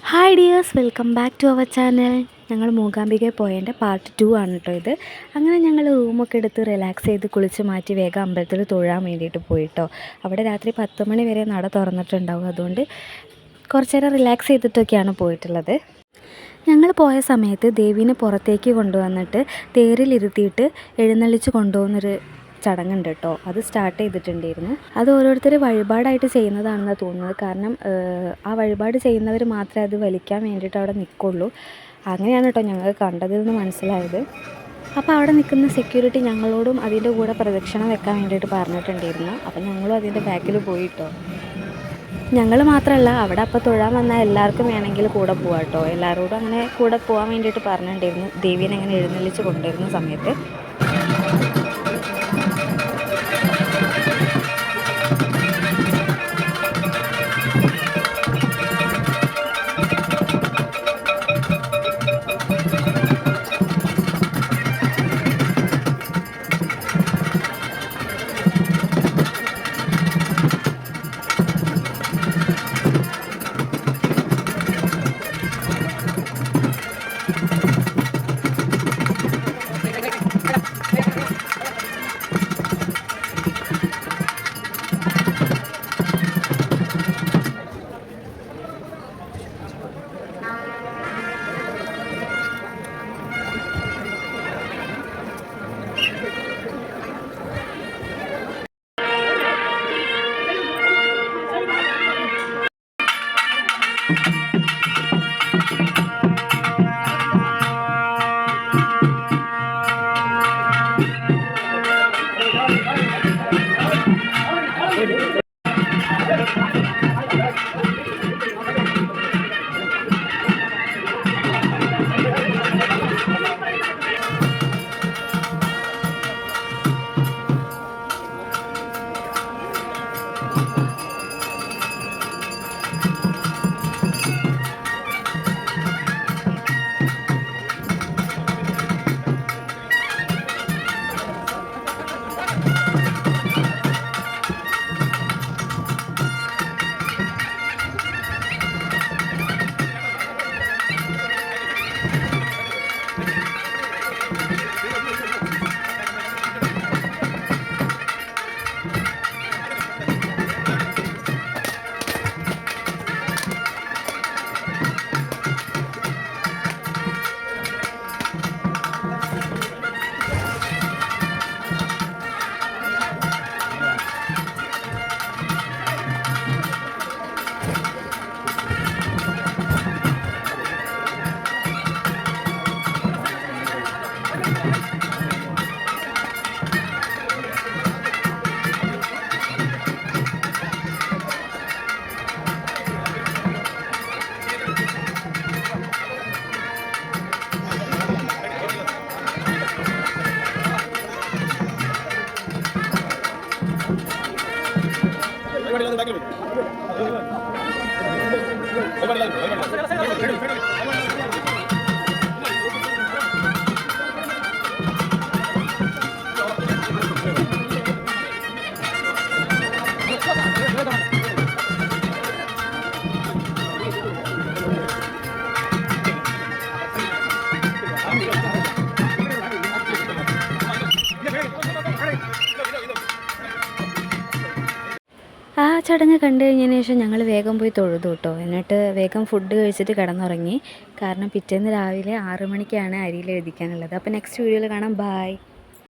Hi dears, welcome back to our channel. ഞങ്ങൾ മൂകാംബികയിൽ പോയതിൻ്റെ പാർട്ട് 2 ആണ് കേട്ടോ ഇത്. അങ്ങനെ ഞങ്ങൾ റൂമൊക്കെ എടുത്ത് റിലാക്സ് ചെയ്ത് കുളിച്ച് മാറ്റി വേഗം അമ്പലത്തിൽ തൊഴാൻ വേണ്ടിയിട്ട് പോയിട്ടോ. അവിടെ രാത്രി 10 മണി വരെ നട തുറന്നിട്ടുണ്ടാവും, അതുകൊണ്ട് കുറച്ച് നേരം റിലാക്സ് ചെയ്തിട്ടൊക്കെയാണ് പോയിട്ടുള്ളത്. ഞങ്ങൾ പോയ സമയത്ത് ദേവീനെ പുറത്തേക്ക് കൊണ്ടുവന്നിട്ട് തേരിലിരുത്തിയിട്ട് എഴുന്നള്ളിച്ച് കൊണ്ടുപോകുന്നൊരു ചടങ്ങുണ്ട് കേട്ടോ. അത് സ്റ്റാർട്ട് ചെയ്തിട്ടുണ്ടായിരുന്നു. അത് ഓരോരുത്തർ വഴിപാടായിട്ട് ചെയ്യുന്നതാണെന്ന് തോന്നുന്നത്. കാരണം ആ വഴിപാട് ചെയ്യുന്നവർ മാത്രമേ അത് വലിക്കാൻ വേണ്ടിയിട്ട് അവിടെ നിൽക്കുള്ളൂ. അങ്ങനെയാണ് കേട്ടോ ഞങ്ങൾ കണ്ടതിൽ നിന്ന് മനസ്സിലായത്. അപ്പോൾ അവിടെ നിൽക്കുന്ന സെക്യൂരിറ്റി ഞങ്ങളോടും അതിൻ്റെ കൂടെ പ്രദക്ഷിണം വെക്കാൻ വേണ്ടിയിട്ട് പറഞ്ഞിട്ടുണ്ടായിരുന്നു. അപ്പോൾ ഞങ്ങളും അതിൻ്റെ ബാക്കിൽ പോയിട്ടോ. ഞങ്ങൾ മാത്രമല്ല, അവിടെ അപ്പോൾ തൊഴാൻ വന്നാൽ എല്ലാവർക്കും വേണമെങ്കിൽ കൂടെ പോകാം കേട്ടോ. എല്ലാവരോടും അങ്ങനെ കൂടെ പോകാൻ വേണ്ടിയിട്ട് പറഞ്ഞിട്ടുണ്ടായിരുന്നു ദേവീനെ അങ്ങനെ എഴുന്നള്ളിച്ച് കൊണ്ടുവരുന്ന സമയത്ത്. ആ ചടങ്ങ് കണ്ടു കഴിഞ്ഞതിന് ശേഷം ഞങ്ങൾ വേഗം പോയി തൊഴുതു കേട്ടോ. എന്നിട്ട് വേഗം ഫുഡ് കഴിച്ചിട്ട് കിടന്നുറങ്ങി. കാരണം പിറ്റേന്ന് രാവിലെ 6 മണിക്കാണ് അരിയിൽ എഴുതിക്കാനുള്ളത്. അപ്പോൾ നെക്സ്റ്റ് വീഡിയോയിൽ കാണാം. ബായ്.